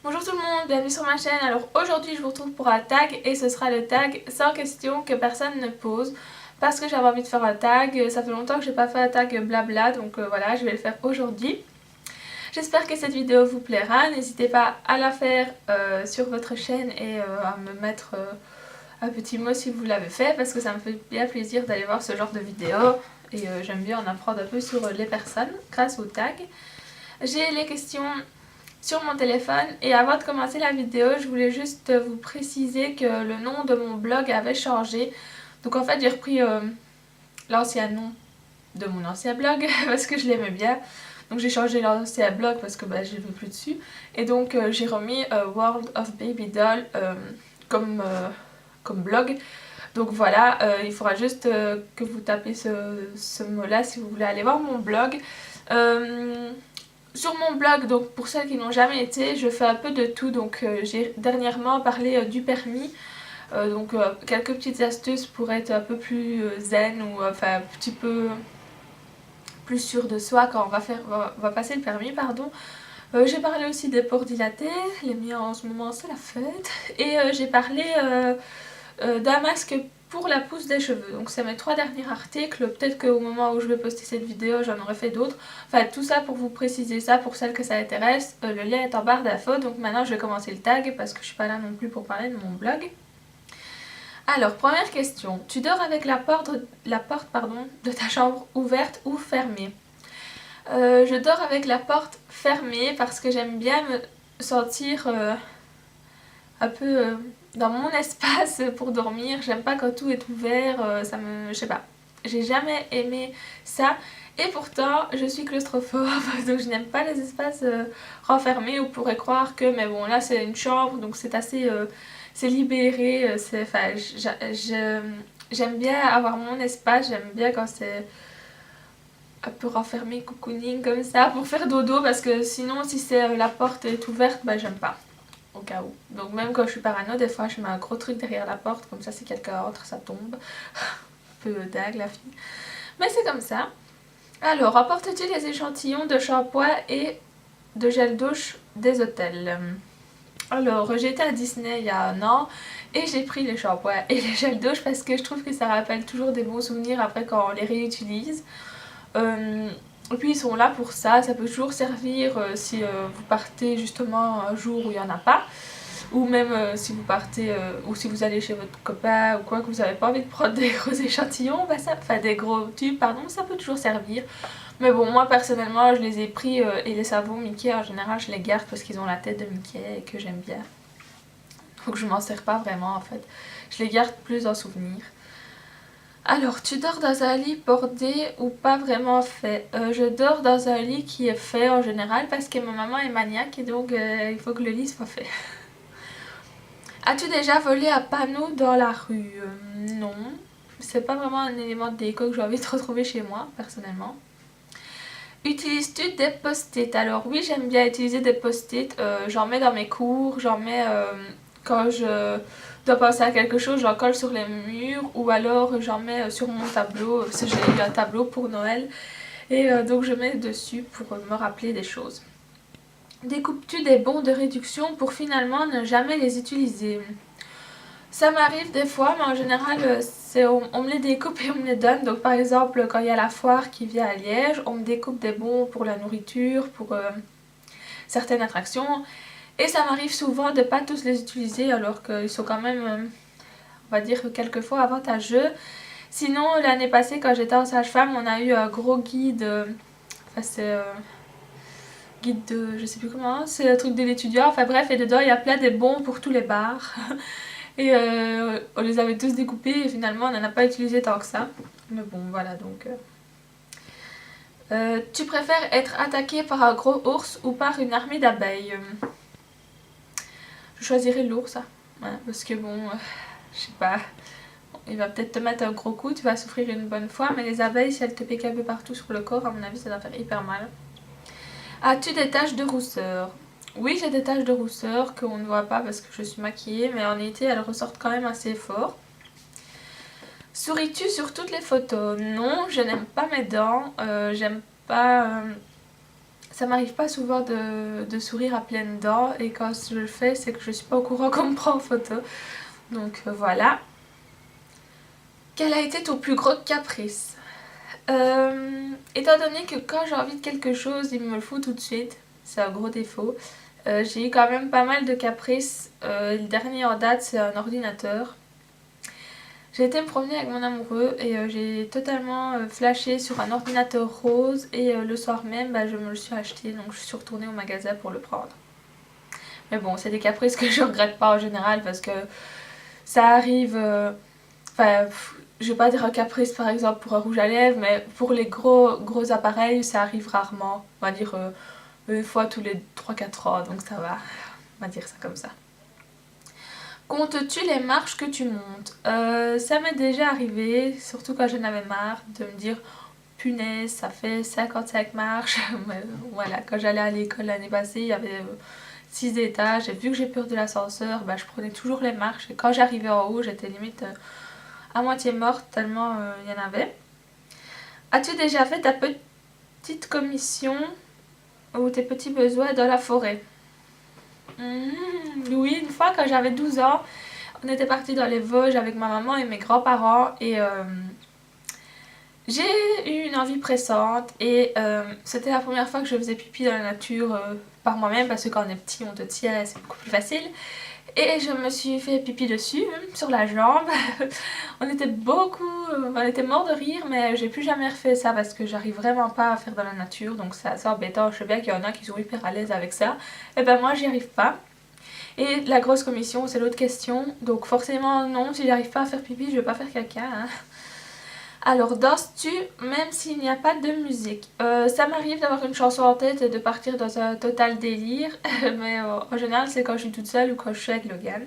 Bonjour tout le monde, bienvenue sur ma chaîne. Alors aujourd'hui je vous retrouve pour un tag et ce sera le tag sans question que personne ne pose parce que j'avais envie de faire un tag. Ça fait longtemps que j'ai pas fait un tag blabla donc voilà, je vais le faire aujourd'hui. J'espère que cette vidéo vous plaira, n'hésitez pas à la faire sur votre chaîne et à me mettre un petit mot si vous l'avez fait parce que ça me fait bien plaisir d'aller voir ce genre de vidéo et j'aime bien en apprendre un peu sur les personnes grâce au tag. J'ai les questions sur mon téléphone et avant de commencer la vidéo je voulais juste vous préciser que le nom de mon blog avait changé. Donc en fait j'ai repris l'ancien nom de mon ancien blog parce que je l'aimais bien. Donc j'ai changé l'ancien blog parce que je ne vais plus dessus. Et donc j'ai remis World of Baby Doll comme blog. Donc voilà, il faudra juste que vous tapez ce mot là si vous voulez aller voir mon blog. Sur mon blog, donc pour celles qui n'ont jamais été, je fais un peu de tout. Donc j'ai dernièrement parlé du permis, quelques petites astuces pour être un peu plus zen ou enfin un petit peu plus sûr de soi quand on va passer le permis, pardon. J'ai parlé aussi des pores dilatés, les miens en ce moment c'est la fête. Et j'ai parlé d'un masque pour la pousse des cheveux. Donc c'est mes 3 derniers articles, peut-être qu'au moment où je vais poster cette vidéo j'en aurai fait d'autres. Enfin tout ça pour vous préciser ça, pour celles que ça intéresse, le lien est en barre d'infos. Donc maintenant je vais commencer le tag parce que je suis pas là non plus pour parler de mon blog. Alors première question, tu dors avec la porte de ta chambre ouverte ou fermée? Je dors avec la porte fermée parce que j'aime bien me sentir un peu dans mon espace pour dormir. J'aime pas quand tout est ouvert, je sais pas. J'ai jamais aimé ça. Et pourtant, je suis claustrophobe, donc je n'aime pas les espaces renfermés. On pourrait croire que, mais bon, là c'est une chambre, donc c'est assez, c'est libéré. Enfin, j'aime bien avoir mon espace. J'aime bien quand c'est un peu renfermé, cocooning comme ça, pour faire dodo, parce que sinon, si c'est la porte est ouverte, j'aime pas. Au cas où. Donc même quand je suis parano, des fois je mets un gros truc derrière la porte, comme ça si quelqu'un entre, ça tombe. Un peu dingue la fille. Mais c'est comme ça. Alors, apportes-tu les échantillons de shampoing et de gel douche des hôtels? Alors, j'étais à Disney il y a un an et j'ai pris les shampoings et les gels douche parce que je trouve que ça rappelle toujours des bons souvenirs après quand on les réutilise. Et puis ils sont là pour ça, ça peut toujours servir si vous partez justement un jour où il n'y en a pas. Ou même si vous partez ou si vous allez chez votre copain ou quoi, que vous n'avez pas envie de prendre des gros échantillons, enfin des gros tubes, pardon, ça peut toujours servir. Mais bon, moi personnellement, je les ai pris et les savons Mickey en général, je les garde parce qu'ils ont la tête de Mickey et que j'aime bien. Donc je m'en sers pas vraiment en fait. Je les garde plus en souvenir. Alors, tu dors dans un lit bordé ou pas vraiment fait? Je dors dans un lit qui est fait en général parce que ma maman est maniaque et donc il faut que le lit soit fait. As-tu déjà volé un panneau dans la rue? Non. C'est pas vraiment un élément de déco que j'ai envie de retrouver chez moi, personnellement. Utilises-tu des post-it? Alors oui, j'aime bien utiliser des post-it. J'en mets dans mes cours, j'en mets quand je dois penser à quelque chose, j'en colle sur les murs ou alors j'en mets sur mon tableau. Parce que j'ai eu un tableau pour Noël et donc je mets dessus pour me rappeler des choses. Découpes-tu des bons de réduction pour finalement ne jamais les utiliser? Ça m'arrive des fois, mais en général, on me les découpe et on me les donne. Donc par exemple, quand il y a la foire qui vient à Liège, on me découpe des bons pour la nourriture, pour certaines attractions. Et ça m'arrive souvent de pas tous les utiliser alors qu'ils sont quand même, on va dire, quelquefois avantageux. Sinon, l'année passée, quand j'étais en sage-femme, on a eu un gros guide, enfin c'est guide de, je sais plus comment, c'est un truc de l'étudiant, enfin bref, et dedans il y a plein de bons pour tous les bars. Et on les avait tous découpés et finalement on n'en a pas utilisé tant que ça. Mais bon, voilà donc. Tu préfères être attaqué par un gros ours ou par une armée d'abeilles? Je choisirais l'ours, hein. Ouais, parce que bon, je sais pas, il va peut-être te mettre un gros coup, tu vas souffrir une bonne fois, mais les abeilles, si elles te piquent un peu partout sur le corps, à mon avis, ça doit faire hyper mal. As-tu des taches de rousseur? Oui, j'ai des taches de rousseur qu'on ne voit pas parce que je suis maquillée, mais en été, elles ressortent quand même assez fort. Souris-tu sur toutes les photos? Non, je n'aime pas mes dents, j'aime pas... ça m'arrive pas souvent de sourire à pleines dents, et quand je le fais c'est que je suis pas au courant qu'on me prend en photo. Donc voilà. Quel a été ton plus gros caprice? Étant donné que quand j'ai envie de quelque chose, il me le faut tout de suite, c'est un gros défaut. J'ai eu quand même pas mal de caprices. Le dernier en date, c'est un ordinateur. J'ai été me promener avec mon amoureux et j'ai totalement flashé sur un ordinateur rose, et le soir même, je me le suis acheté, donc je suis retournée au magasin pour le prendre. Mais bon, c'est des caprices que je regrette pas en général parce que ça arrive... Enfin, je vais pas dire un caprice par exemple pour un rouge à lèvres, mais pour les gros appareils, ça arrive rarement. On va dire une fois tous les 3-4 ans, donc ça va. On va dire ça comme ça. Comptes-tu les marches que tu montes? Ça m'est déjà arrivé, surtout quand j'en avais marre, de me dire punaise, ça fait 55 marches. Voilà, quand j'allais à l'école l'année passée, il y avait 6 étages, et vu que j'ai peur de l'ascenseur, je prenais toujours les marches, et quand j'arrivais en haut, j'étais limite à moitié morte tellement il y en avait. As-tu déjà fait ta petite commission ou tes petits besoins dans la forêt? Oui, une fois quand j'avais 12 ans, on était partis dans les Vosges avec ma maman et mes grands-parents, et j'ai eu une envie pressante, et c'était la première fois que je faisais pipi dans la nature par moi-même, parce que quand on est petit on te tient, c'est beaucoup plus facile. Et je me suis fait pipi dessus, même sur la jambe. On était morts de rire, mais j'ai plus jamais refait ça parce que j'arrive vraiment pas à faire dans la nature, donc c'est assez embêtant. Je sais bien qu'il y en a qui sont hyper à l'aise avec ça, et ben moi j'y arrive pas. Et la grosse commission, c'est l'autre question, donc forcément non, si j'arrive pas à faire pipi, je vais pas faire caca, hein. Alors, danses-tu même s'il n'y a pas de musique? Ça m'arrive d'avoir une chanson en tête et de partir dans un total délire, mais en général c'est quand je suis toute seule ou quand je suis avec Logan.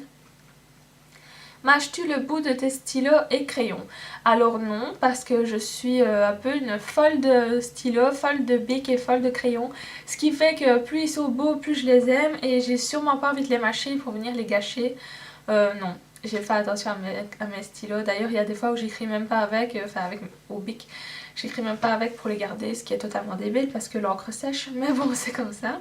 Mâches-tu le bout de tes stylos et crayons? Alors non, parce que je suis un peu une folle de stylos, folle de bic et folle de crayons. Ce qui fait que plus ils sont beaux, plus je les aime, et j'ai sûrement pas envie de les mâcher pour venir les gâcher. Non, j'ai fait attention à mes stylos. D'ailleurs, il y a des fois où j'écris même pas avec, au bic, j'écris même pas avec pour les garder, ce qui est totalement débile parce que l'encre sèche, mais bon, c'est comme ça.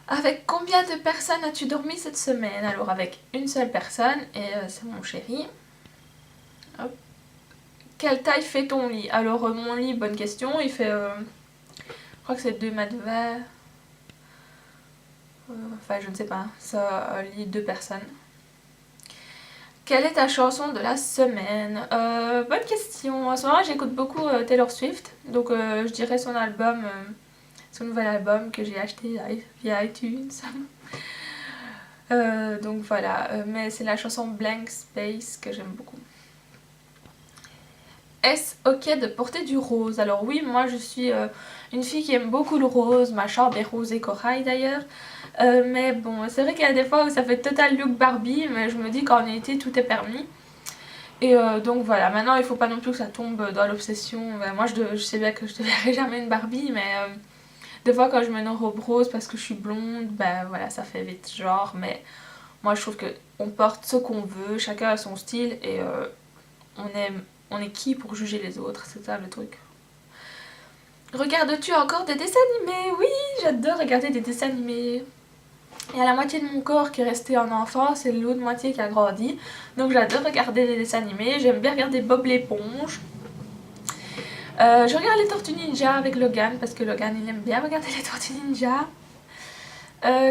Avec combien de personnes as-tu dormi cette semaine? Alors avec une seule personne, et c'est mon chéri. Hop. Quelle taille fait ton lit? Alors mon lit, bonne question, il fait... je crois que c'est 2,20 m. Enfin je ne sais pas, ça un lit de 2 personnes. Quelle est ta chanson de la semaine? Bonne question. En ce moment j'écoute beaucoup Taylor Swift, donc je dirais son album... son nouvel album que j'ai acheté via iTunes. Donc voilà, mais c'est la chanson Blank Space que j'aime beaucoup. Est-ce ok de porter du rose? Alors oui, moi je suis une fille qui aime beaucoup le rose, ma chambre est rose et corail d'ailleurs. Mais bon, c'est vrai qu'il y a des fois où ça fait total look Barbie, mais je me dis qu'en été tout est permis. Et donc voilà, maintenant il faut pas non plus que ça tombe dans l'obsession. Moi je sais bien que je ne deviendrai jamais une Barbie, mais... des fois quand je mets une robe rose parce que je suis blonde, voilà, ça fait vite genre, mais moi je trouve que on porte ce qu'on veut, chacun a son style, et on est qui pour juger les autres, c'est ça le truc. Regardes-tu encore des dessins animés? Oui, j'adore regarder des dessins animés. Il y a la moitié de mon corps qui est resté en enfance et l'autre moitié qui a grandi, donc j'adore regarder des dessins animés, j'aime bien regarder Bob l'éponge. Je regarde les Tortues Ninja avec Logan parce que Logan il aime bien regarder les Tortues Ninja.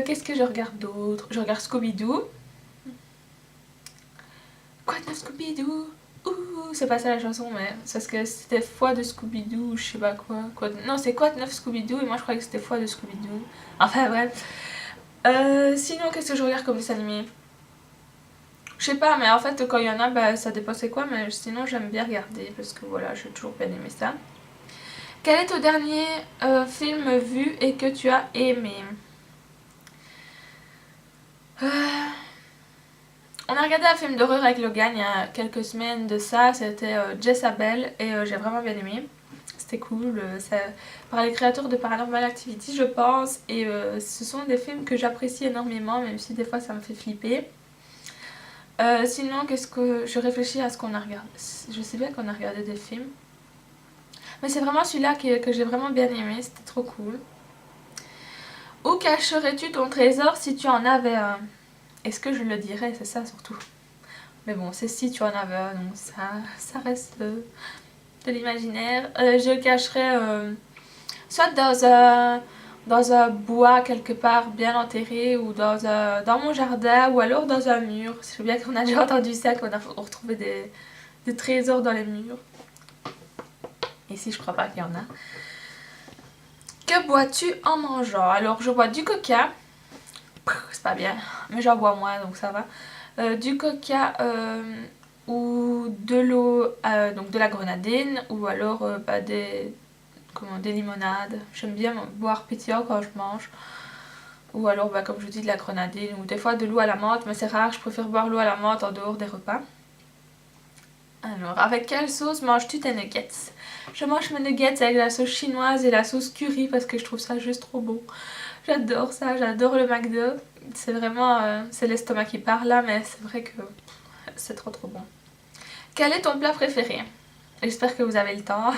Qu'est-ce que je regarde d'autre? Je regarde Scooby-Doo. Quoi de neuf Scooby-Doo? Ouh, c'est pas ça la chanson, mais c'est parce que c'était foi de Scooby-Doo ou je sais pas quoi. Non, c'est quoi de neuf Scooby-Doo, et moi je croyais que c'était foi de Scooby-Doo. Enfin bref. Sinon, qu'est-ce que je regarde comme dessin animé? Je sais pas, mais en fait quand il y en a, ça dépend c'est quoi, mais sinon j'aime bien regarder parce que voilà, j'ai toujours bien aimé ça. Quel est ton dernier film vu et que tu as aimé? On a regardé un film d'horreur avec Logan il y a quelques semaines de ça, c'était Jezabel, et j'ai vraiment bien aimé. C'était cool, par les créateurs de Paranormal Activity je pense, et ce sont des films que j'apprécie énormément, même si des fois ça me fait flipper. Sinon, qu'est-ce que je réfléchis à ce qu'on a regardé? Je sais bien qu'on a regardé des films. Mais c'est vraiment celui-là que j'ai vraiment bien aimé, c'était trop cool. Où cacherais-tu ton trésor si tu en avais un? Est-ce que je le dirais? C'est ça surtout. Mais bon, c'est si tu en avais un, donc ça reste de l'imaginaire. Je le cacherais soit dans un bois quelque part bien enterré ou dans mon jardin ou alors dans un mur. Je sais bien qu'on a déjà entendu ça, qu'on a retrouvé des trésors dans les murs. Ici, je crois pas qu'il y en a. Que bois-tu en mangeant? Alors, je bois du coca. C'est pas bien, mais j'en bois moins, donc ça va. Du coca ou de l'eau, donc de la grenadine, ou alors des limonades. J'aime bien boire pétillant quand je mange. Ou alors, comme je vous dis, de la grenadine, ou des fois de l'eau à la menthe, mais c'est rare, je préfère boire l'eau à la menthe en dehors des repas. Alors, avec quelle sauce manges-tu tes nuggets? Je mange mes nuggets avec la sauce chinoise et la sauce curry parce que je trouve ça juste trop bon. J'adore ça, j'adore le McDo. C'est vraiment, c'est l'estomac qui parle là, mais c'est vrai que c'est trop bon. Quel est ton plat préféré? J'espère que vous avez le temps.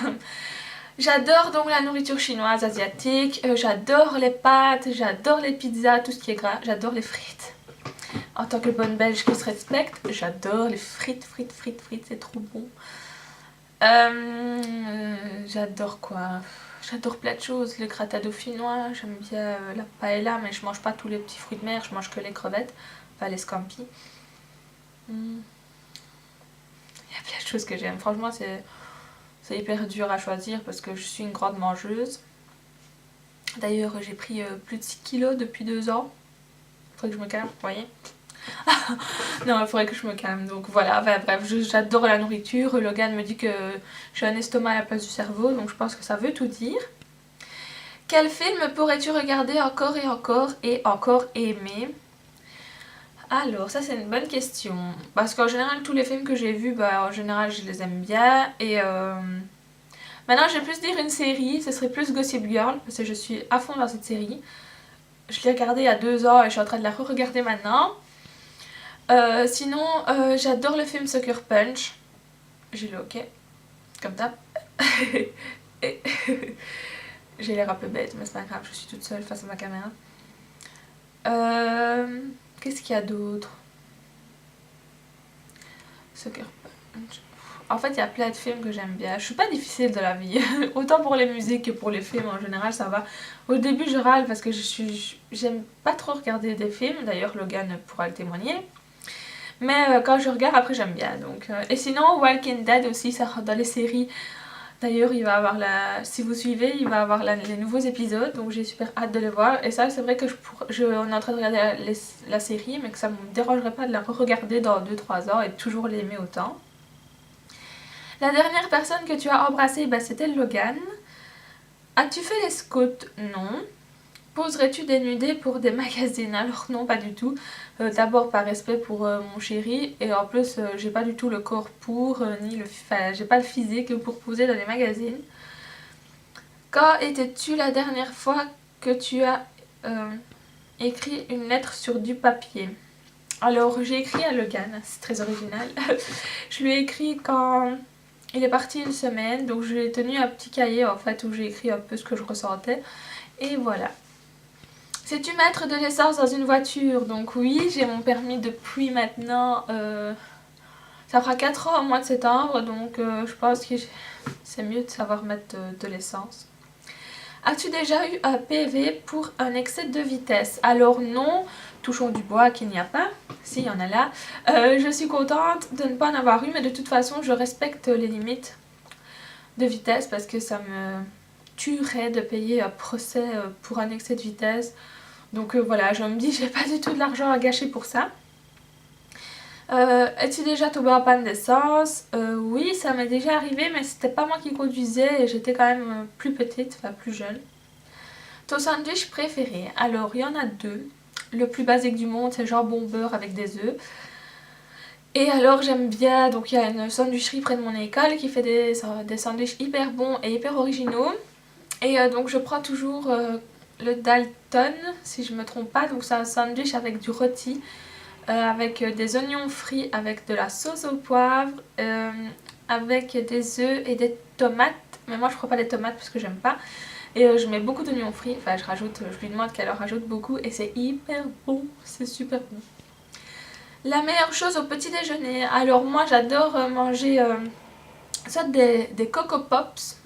J'adore donc la nourriture chinoise, asiatique. J'adore les pâtes, j'adore les pizzas, tout ce qui est gras. J'adore les frites. En tant que bonne belge qui se respecte, j'adore les frites, c'est trop bon. J'adore quoi? J'adore plein de choses, le gratin dauphinois, j'aime bien la paella, mais je mange pas tous les petits fruits de mer, je mange que les crevettes, enfin les scampi. Il y a plein de choses que j'aime, franchement c'est hyper dur à choisir parce que je suis une grande mangeuse. D'ailleurs j'ai pris plus de 6 kilos depuis 2 ans, faudrait que je me calme, vous voyez. Non, il faudrait que je me calme. Donc voilà, bref, j'adore la nourriture. Logan me dit que j'ai un estomac à la place du cerveau, donc je pense que ça veut tout dire. Quel film pourrais-tu regarder encore et encore aimer? Alors, ça c'est une bonne question. Parce qu'en général, tous les films que j'ai vus, en général, je les aime bien. Et maintenant, je vais plus dire une série, ce serait plus Gossip Girl, parce que je suis à fond dans cette série. Je l'ai regardée il y a 2 ans et je suis en train de la re-regarder maintenant. Sinon, j'adore le film Sucker Punch. J'ai le ok, comme ça. J'ai l'air un peu bête, mais c'est pas grave, je suis toute seule face à ma caméra. Qu'est-ce qu'il y a d'autre? Sucker Punch. En fait, il y a plein de films que j'aime bien. Je suis pas difficile de la vie. Autant pour les musiques que pour les films en général, ça va. Au début, je râle parce que j'aime pas trop regarder des films. D'ailleurs, Logan pourra le témoigner. Mais quand je regarde, après j'aime bien. Donc, et sinon, Walking Dead aussi, ça rentre dans les séries. D'ailleurs, il va avoir si vous suivez, il va avoir les nouveaux épisodes. Donc j'ai super hâte de les voir. Et ça, c'est vrai que on est en train de regarder la série, mais que ça me dérangerait pas de la re-regarder dans 2-3 ans et de toujours l'aimer autant. La dernière personne que tu as embrassée, c'était Logan. As-tu fait les scouts? Non. Poserais-tu des nudés pour des magazines? Alors non, pas du tout. D'abord par respect pour mon chéri, et en plus j'ai pas du tout le corps pour, j'ai pas le physique pour poser dans les magazines. Quand étais-tu la dernière fois que tu as écrit une lettre sur du papier? Alors j'ai écrit à Logan, c'est très original. Je lui ai écrit quand il est parti une semaine, donc je lui ai tenu un petit cahier en fait où j'ai écrit un peu ce que je ressentais. Et voilà. Sais-tu mettre de l'essence dans une voiture? Donc oui, j'ai mon permis depuis maintenant, ça fera 4 ans au mois de septembre, donc je pense que c'est mieux de savoir mettre de l'essence. As-tu déjà eu un PV pour un excès de vitesse? Alors non, touchons du bois qu'il n'y a pas, si il y en a là. Je suis contente de ne pas en avoir eu, mais de toute façon je respecte les limites de vitesse parce que ça me tuerait de payer un procès pour un excès de vitesse. Donc voilà, je me dis j'ai pas du tout de l'argent à gâcher pour ça. Es-tu déjà tombée en panne d'essence? Oui, ça m'est déjà arrivé, mais c'était pas moi qui conduisais et j'étais quand même plus petite, enfin plus jeune. Ton sandwich préféré? Alors il y en a 2. Le plus basique du monde, c'est jambon beurre avec des œufs. Et alors j'aime bien, donc il y a une sandwicherie près de mon école qui fait des sandwichs hyper bons et hyper originaux. Et donc je prends toujours le Dalton, si je me trompe pas. Donc c'est un sandwich avec du rôti, avec des oignons frits, avec de la sauce au poivre, avec des œufs et des tomates mais moi je prends pas les tomates parce que j'aime pas. Et je mets beaucoup d'oignons frits, enfin je lui demande qu'elle en rajoute beaucoup et c'est hyper bon, c'est super bon. La meilleure chose au petit déjeuner, alors moi j'adore manger soit des Coco Pops,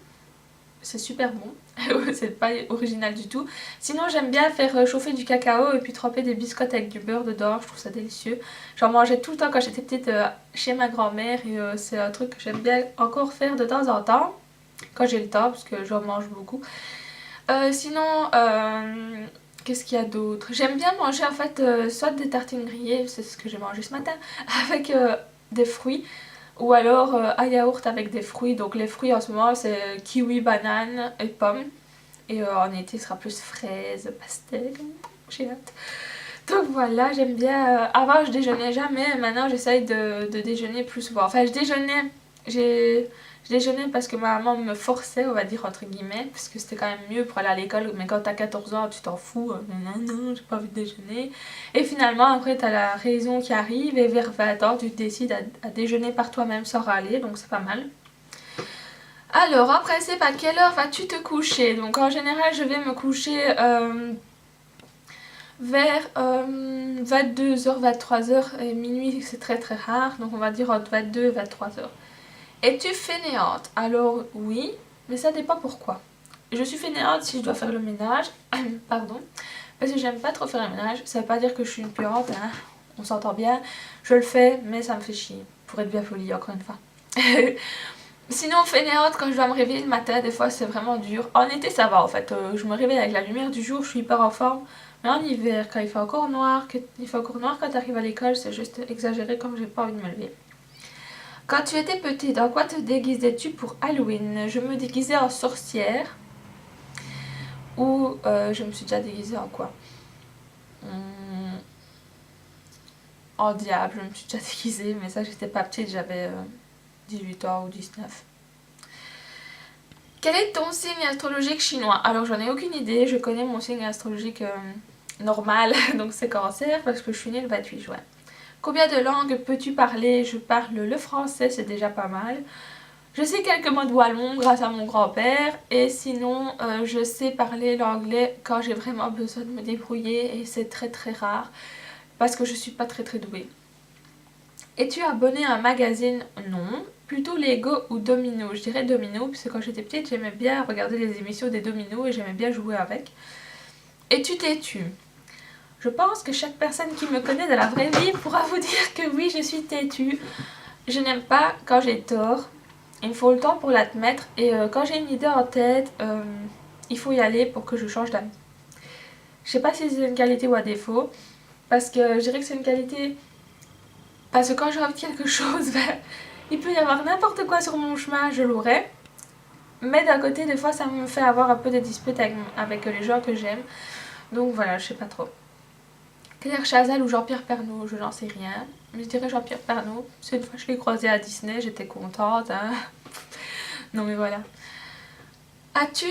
c'est super bon, c'est pas original du tout. Sinon j'aime bien faire chauffer du cacao et puis tremper des biscottes avec du beurre dedans, je trouve ça délicieux. J'en mangeais tout le temps quand j'étais petite chez ma grand-mère et c'est un truc que j'aime bien encore faire de temps en temps, quand j'ai le temps parce que j'en mange beaucoup. Sinon, qu'est-ce qu'il y a d'autre? J'aime bien manger en fait soit des tartines grillées, c'est ce que j'ai mangé ce matin, avec des fruits. Ou alors un yaourt avec des fruits. Donc les fruits en ce moment c'est kiwi, banane et pomme. Et en été ce sera plus fraises, pastèques. J'ai hâte. Donc voilà, j'aime bien. Avant je déjeunais jamais, maintenant j'essaye de déjeuner plus souvent. Enfin je déjeunais, je déjeunais parce que ma maman me forçait, on va dire entre guillemets, parce que c'était quand même mieux pour aller à l'école, mais quand t'as 14 ans tu t'en fous, non, j'ai pas envie de déjeuner. Et finalement après t'as la raison qui arrive et vers 20 ans tu décides à déjeuner par toi-même sans râler, donc c'est pas mal. Alors après c'est à quelle heure vas-tu te coucher? Donc en général je vais me coucher vers 22h, 23h et minuit c'est très très rare, donc on va dire entre 22 et 23h. Es-tu fainéante? Alors oui, mais ça dépend pourquoi. Je suis fainéante si je dois faire le ménage, pardon, parce que j'aime pas trop faire le ménage, ça veut pas dire que je suis une puante, hein. On s'entend bien, je le fais, mais ça me fait chier, pour être bien polie encore une fois. Sinon fainéante quand je dois me réveiller le matin, des fois c'est vraiment dur. En été ça va en fait, je me réveille avec la lumière du jour, je suis hyper en forme. Mais en hiver, quand il fait encore noir, quand t'arrives à l'école, c'est juste exagéré comme j'ai pas envie de me lever. Quand tu étais petite, en quoi te déguisais-tu pour Halloween? Je me déguisais en sorcière. Ou je me suis déjà déguisée en quoi? En diable, je me suis déjà déguisée, mais ça j'étais pas petite, j'avais 18 ans ou 19. Quel est ton signe astrologique chinois? Alors j'en ai aucune idée, je connais mon signe astrologique normal, donc c'est cancer, parce que je suis née le 28 juin. Combien de langues peux-tu parler? Je parle le français, c'est déjà pas mal. Je sais quelques mots de wallon grâce à mon grand-père, et sinon je sais parler l'anglais quand j'ai vraiment besoin de me débrouiller, et c'est très très rare, parce que je suis pas très très douée. Es-tu abonné à un magazine? Non. Plutôt Lego ou Domino? Je dirais Domino, puisque quand j'étais petite, j'aimais bien regarder les émissions des Dominos et j'aimais bien jouer avec. Es-tu têtu? Je pense que chaque personne qui me connaît dans la vraie vie pourra vous dire que oui, je suis têtue. Je n'aime pas quand j'ai tort. Il me faut le temps pour l'admettre et quand j'ai une idée en tête, il faut y aller pour que je change d'avis. Je sais pas si c'est une qualité ou un défaut, parce que je dirais que c'est une qualité. Parce que quand j'ai envie de quelque chose, il peut y avoir n'importe quoi sur mon chemin, je l'aurai. Mais d'un côté, des fois, ça me fait avoir un peu des disputes avec les gens que j'aime. Donc voilà, je sais pas trop. Claire Chazal ou Jean-Pierre Pernaut, je n'en sais rien. Mais je dirais Jean-Pierre Pernaut. Cette fois, je l'ai croisé à Disney, j'étais contente. Hein. Non mais voilà. As-tu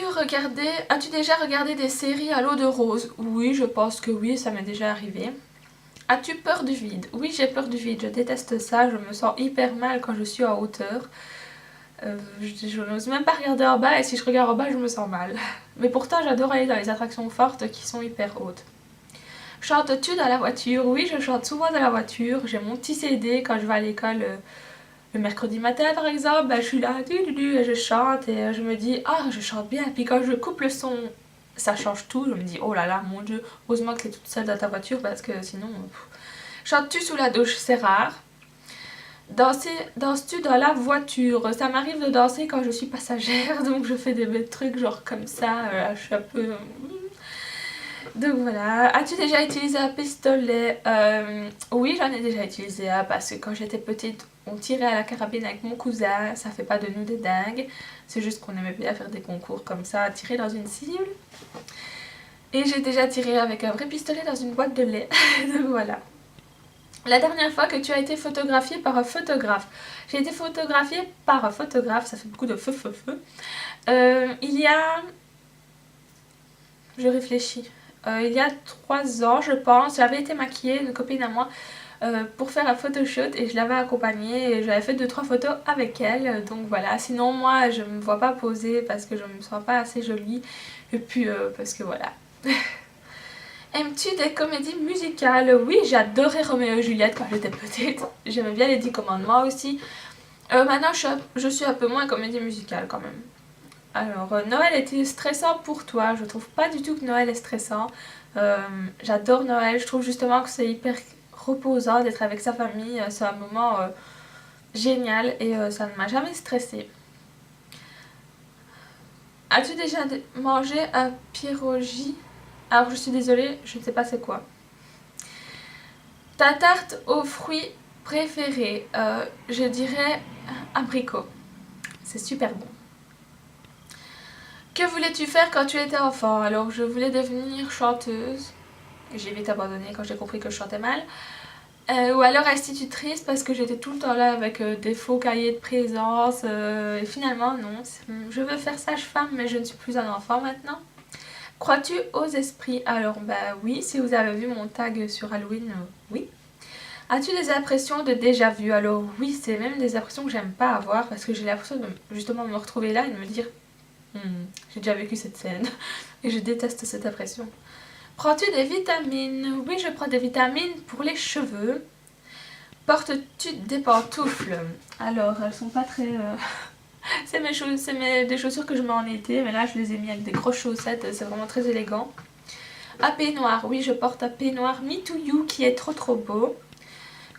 déjà regardé des séries à l'eau de rose? Oui, je pense que oui, ça m'est déjà arrivé. As-tu peur du vide? Oui, j'ai peur du vide, je déteste ça, je me sens hyper mal quand je suis en hauteur. Je n'ose même pas regarder en bas et si je regarde en bas, je me sens mal. Mais pourtant, j'adore aller dans les attractions fortes qui sont hyper hautes. Chantes-tu dans la voiture? Oui, je chante souvent dans la voiture. J'ai mon petit CD quand je vais à l'école le mercredi matin par exemple. Je suis là, et je chante et je me dis, ah, je chante bien. Puis quand je coupe le son, ça change tout. Je me dis, oh là là, mon dieu, heureusement que tu es toute seule dans ta voiture parce que sinon. Chantes-tu sous la douche? C'est rare. Danses-tu dans la voiture? Ça m'arrive de danser quand je suis passagère, donc je fais des trucs genre comme ça, je suis un peu. Donc voilà. As-tu déjà utilisé un pistolet? Oui, j'en ai déjà utilisé un parce que quand j'étais petite, on tirait à la carabine avec mon cousin. Ça fait pas de nous des dingues. C'est juste qu'on aimait bien faire des concours comme ça, tirer dans une cible. Et j'ai déjà tiré avec un vrai pistolet dans une boîte de lait. Donc voilà. La dernière fois que tu as été photographiée par un photographe? J'ai été photographiée par un photographe, ça fait beaucoup de feu. Il y a... Je réfléchis. Il y a 3 ans, je pense, j'avais été maquillée, une copine à moi pour faire un photoshoot et je l'avais accompagnée et j'avais fait 2-3 photos avec elle. Donc voilà, sinon moi je me vois pas poser parce que je me sens pas assez jolie et puis parce que voilà. Aimes-tu des comédies musicales? Oui, j'adorais Roméo et Juliette quand j'étais petite. J'aimais bien les 10 commandements aussi. Maintenant je suis un peu moins comédie musicale quand même. Alors, Noël était stressant pour toi? Je trouve pas du tout que Noël est stressant. J'adore Noël, je trouve justement que c'est hyper reposant d'être avec sa famille. C'est un moment génial et ça ne m'a jamais stressée. As-tu déjà mangé un pierogi? Alors, je suis désolée, je ne sais pas c'est quoi. Ta tarte aux fruits préférée? Je dirais abricot. C'est super bon. Que voulais-tu faire quand tu étais enfant? Alors, je voulais devenir chanteuse. J'ai vite abandonné quand j'ai compris que je chantais mal. Ou alors institutrice parce que j'étais tout le temps là avec des faux cahiers de présence. Et finalement, non. Je veux faire sage-femme, mais je ne suis plus un enfant maintenant. Crois-tu aux esprits? Alors, bah oui, si vous avez vu mon tag sur Halloween, oui. As-tu des impressions de déjà vu? Alors oui, c'est même des impressions que j'aime pas avoir parce que j'ai l'impression de justement me retrouver là et de me dire j'ai déjà vécu cette scène et je déteste cette impression. Prends-tu des vitamines? Oui, je prends des vitamines pour les cheveux. Portes-tu des pantoufles? Alors, elles sont pas très... c'est des chaussures que je mets en été, mais là je les ai mis avec des grosses chaussettes, c'est vraiment très élégant. Un peignoir, oui, je porte un peignoir Me To You qui est trop beau.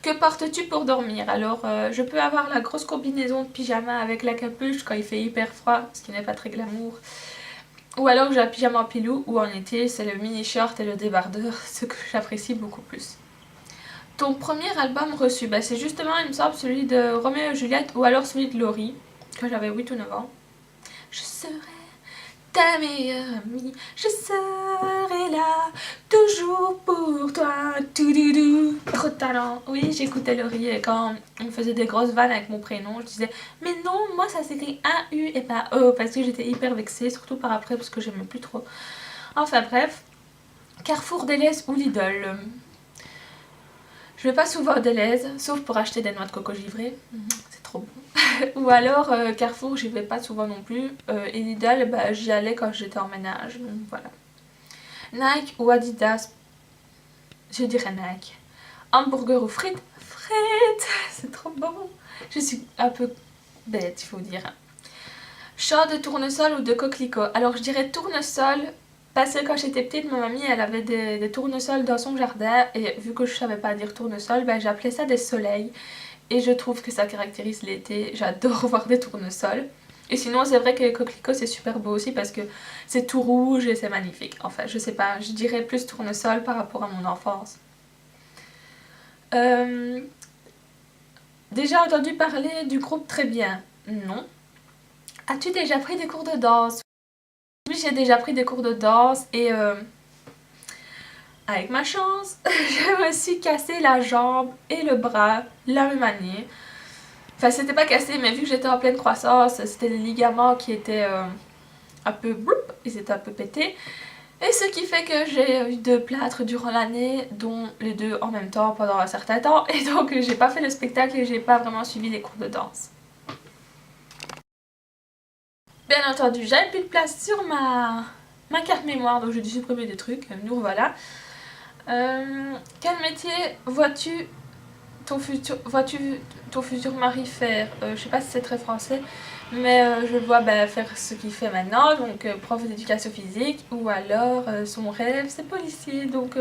Que portes-tu pour dormir? Alors, je peux avoir la grosse combinaison de pyjama avec la capuche quand il fait hyper froid, ce qui n'est pas très glamour. Ou alors j'ai un pyjama en pilou, ou en été, c'est le mini short et le débardeur, ce que j'apprécie beaucoup plus. Ton premier album reçu, bah c'est justement, il me semble, celui de Roméo et Juliette, ou alors celui de Laurie, quand j'avais 8 ou 9 ans. Je serai ta meilleure amie, je serai là, toujours pour toi, tout doudou. Trop de talent. Oui, j'écoutais Laurie et quand on me faisait des grosses vannes avec mon prénom, je disais mais non, moi ça s'écrit A-U et pas O, parce que j'étais hyper vexée, surtout par après parce que j'aimais plus trop. Enfin bref, Carrefour Deleuze ou Lidl. Je vais pas souvent à Deleuze, sauf pour acheter des noix de coco givrées, c'est trop bon. Ou alors Carrefour, j'y vais pas souvent non plus. Et Lidl, bah, j'y allais quand j'étais en ménage, donc voilà. Nike ou Adidas? Je dirais Nike. Hamburger ou frites? Frites, c'est trop bon. Je suis un peu bête, il faut dire. Champ de tournesol ou de coquelicot? Alors je dirais tournesol. Parce que quand j'étais petite, ma mamie elle avait des tournesols dans son jardin et vu que je savais pas dire tournesol, ben, j'appelais ça des soleils et je trouve que ça caractérise l'été, j'adore voir des tournesols. Et sinon c'est vrai que les coquelicots c'est super beau aussi parce que c'est tout rouge et c'est magnifique. Enfin je sais pas, je dirais plus tournesol par rapport à mon enfance. Déjà entendu parler du groupe Très Bien? Non. As-tu déjà pris des cours de danse? Oui, j'ai déjà pris des cours de danse et avec ma chance, je me suis cassé la jambe et le bras la même année. Enfin, c'était pas cassé, mais vu que j'étais en pleine croissance, c'était les ligaments qui étaient un peu bloup, ils étaient un peu pétés. Et ce qui fait que j'ai eu 2 plâtres durant l'année, dont les 2 en même temps pendant un certain temps. Et donc j'ai pas fait le spectacle et j'ai pas vraiment suivi les cours de danse. Bien entendu, j'avais plus de place sur ma carte mémoire, donc j'ai dû supprimer des trucs, nous revoilà. Quel métier vois-tu ton futur mari faire? Je sais pas si c'est très français, mais je le vois faire ce qu'il fait maintenant, donc prof d'éducation physique, ou alors son rêve c'est policier, donc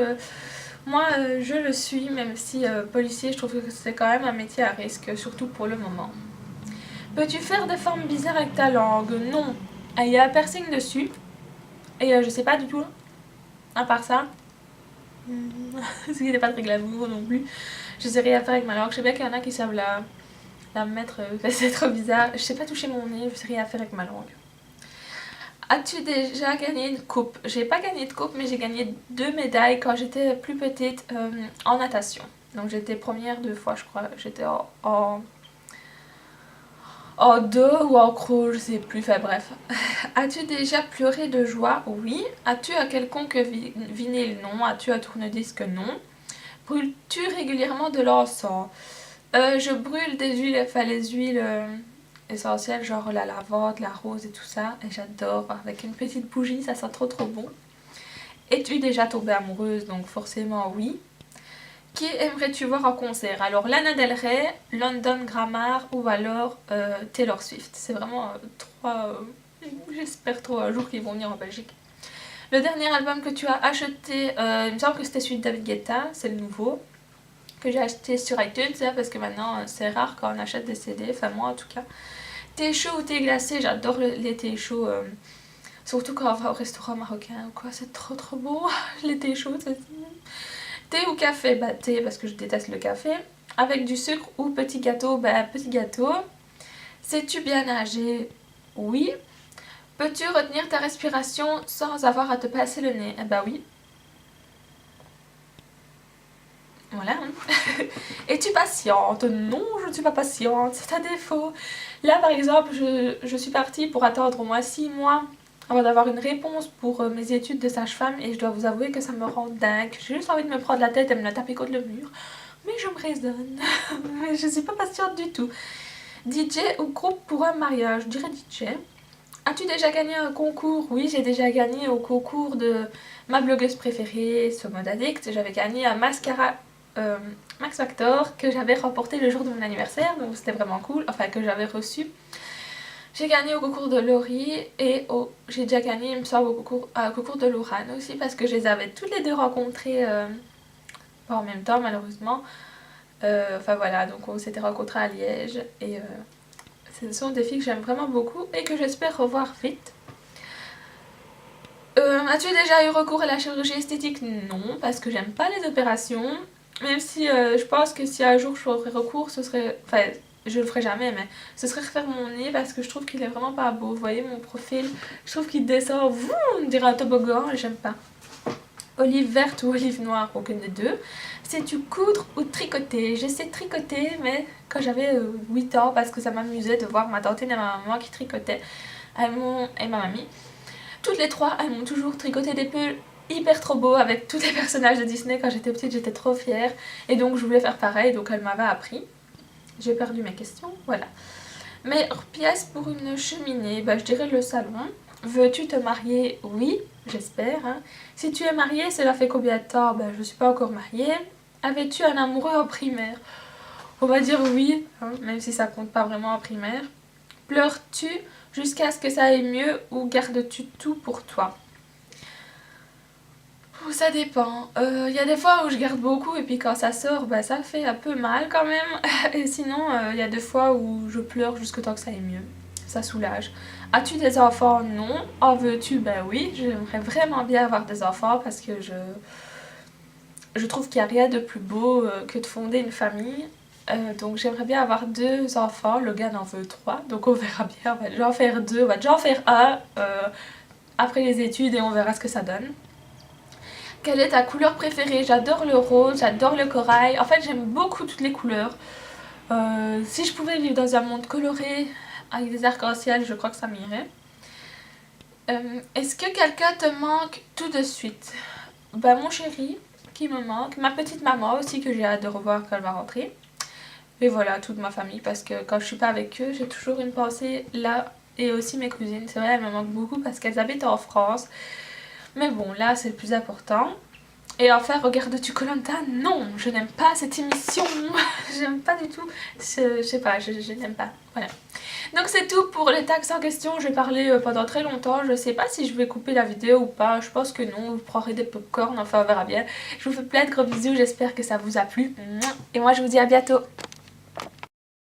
moi je le suis, même si policier je trouve que c'est quand même un métier à risque, surtout pour le moment. Peux-tu faire des formes bizarres avec ta langue? Non. Il y a un piercing dessus, et je sais pas du tout, à part ça. Ce qui n'est pas très glamour non plus. Je sais rien faire avec ma langue. Je sais bien qu'il y en a qui savent la mettre. C'est trop bizarre. Je sais pas toucher mon nez. Je sais rien faire avec ma langue. As-tu déjà gagné une coupe? J'ai pas gagné de coupe, mais j'ai gagné 2 médailles quand j'étais plus petite en natation. Donc j'étais première 2 fois, je crois. J'étais en dos ou en croc, je sais plus. Enfin bref. As-tu déjà pleuré de joie? Oui. As-tu un quelconque vinyle? Non. As-tu un tourne-disque? Non. Brûles-tu régulièrement de l'encens? Je brûle des huiles, enfin les huiles essentielles, genre la lavande, la rose et tout ça. Et j'adore, avec une petite bougie, ça sent trop bon. Es-tu déjà tombée amoureuse? Donc forcément oui. Qui aimerais-tu voir en concert? Alors Lana Del Rey, London Grammar ou alors Taylor Swift. C'est vraiment trois... j'espère trop un jour qu'ils vont venir en Belgique. Le dernier album que tu as acheté, il me semble que c'était celui de David Guetta, c'est le nouveau. Que j'ai acheté sur iTunes, hein, parce que maintenant c'est rare quand on achète des CD, enfin moi en tout cas. Thé chaud ou thé glacé? J'adore les thés chauds. Surtout quand on va au restaurant marocain ou quoi, c'est trop beau. Les thés chauds, c'est... Thé ou café? Bah thé parce que je déteste le café. Avec du sucre ou petit gâteau? Bah petit gâteau. Sais-tu bien nager? Oui. Peux-tu retenir ta respiration sans avoir à te passer le nez? Eh bah oui. Voilà. Es-tu patiente? Non, je ne suis pas patiente, c'est un défaut. Là par exemple, je suis partie pour attendre au moins 6 mois avant d'avoir une réponse pour mes études de sage-femme et je dois vous avouer que ça me rend dingue. J'ai juste envie de me prendre la tête et me la taper contre le mur. Mais je me raisonne. Je suis pas patiente du tout. DJ ou groupe pour un mariage? Je dirais DJ. As-tu déjà gagné un concours? Oui, j'ai déjà gagné au concours de ma blogueuse préférée, Mode Addict. J'avais gagné un mascara Max Factor que j'avais remporté le jour de mon anniversaire, donc c'était vraiment cool, enfin que j'avais reçu. J'ai gagné au concours de Laurie et j'ai déjà gagné, il me semble, au concours de Laurane aussi, parce que je les avais toutes les deux rencontrées pas en même temps malheureusement. Enfin voilà, donc on s'était rencontrés à Liège et ce sont des filles que j'aime vraiment beaucoup et que j'espère revoir vite. As-tu déjà eu recours à la chirurgie esthétique? Non, parce que j'aime pas les opérations. Même si je pense que si un jour je ferais recours, ce serait... Enfin, je le ferai jamais, mais ce serait refaire mon nez parce que je trouve qu'il est vraiment pas beau. Vous voyez mon profil, je trouve qu'il descend, on dirait un toboggan et j'aime pas. Olive verte ou olive noire, aucune des deux. Sais-tu coudre ou tricoter? Je sais tricoter, mais quand j'avais 8 ans, parce que ça m'amusait de voir ma tante et ma maman qui tricotaient, et ma mamie. Toutes les trois, elles m'ont toujours tricoté des pulls hyper trop beaux avec tous les personnages de Disney. Quand j'étais petite, j'étais trop fière. Et donc je voulais faire pareil, donc elles m'avaient appris. J'ai perdu mes questions, voilà. Meilleure pièce pour une cheminée, bah, je dirais le salon. Veux-tu te marier? Oui, j'espère. Hein. Si tu es mariée, cela fait combien de temps? Bah, je suis pas encore mariée. Avais-tu un amoureux en primaire? On va dire oui, hein, même si ça compte pas vraiment en primaire. Pleures-tu jusqu'à ce que ça aille mieux ou gardes-tu tout pour toi? Ça dépend. Il y a des fois où je garde beaucoup et puis quand ça sort, bah, ça fait un peu mal quand même. Et sinon, il y a des fois où je pleure jusqu'au temps que ça aille mieux. Ça soulage. As-tu des enfants? Non. En veux-tu? Ben oui. J'aimerais vraiment bien avoir des enfants parce que je trouve qu'il n'y a rien de plus beau que de fonder une famille. Donc j'aimerais bien avoir 2 enfants. Logan en veut 3. Donc on verra bien. On va déjà en faire 2. On va déjà en faire un après les études et on verra ce que ça donne. Quelle est ta couleur préférée? J'adore le rose, j'adore le corail. En fait, j'aime beaucoup toutes les couleurs. Si je pouvais vivre dans un monde coloré avec des arcs-en-ciel, je crois que ça m'irait. Est-ce que quelqu'un te manque tout de suite? Bah, mon chéri qui me manque, ma petite maman aussi que j'ai hâte de revoir quand elle va rentrer. Et voilà, toute ma famille parce que quand je suis pas avec eux, j'ai toujours une pensée là et aussi mes cousines. C'est vrai, elles me manquent beaucoup parce qu'elles habitent en France. Mais bon, là, c'est le plus important. Et enfin, regardes-tu koh Lanta? Non, je n'aime pas cette émission. J'aime pas du tout. Je sais pas, je n'aime pas. Voilà. Donc c'est tout pour les tags en question. Je vais parler pendant très longtemps. Je sais pas si je vais couper la vidéo ou pas. Je pense que non. Vous prendrez des popcorn. Enfin, on verra bien. Je vous fais plein de gros bisous. J'espère que ça vous a plu. Et moi, je vous dis à bientôt.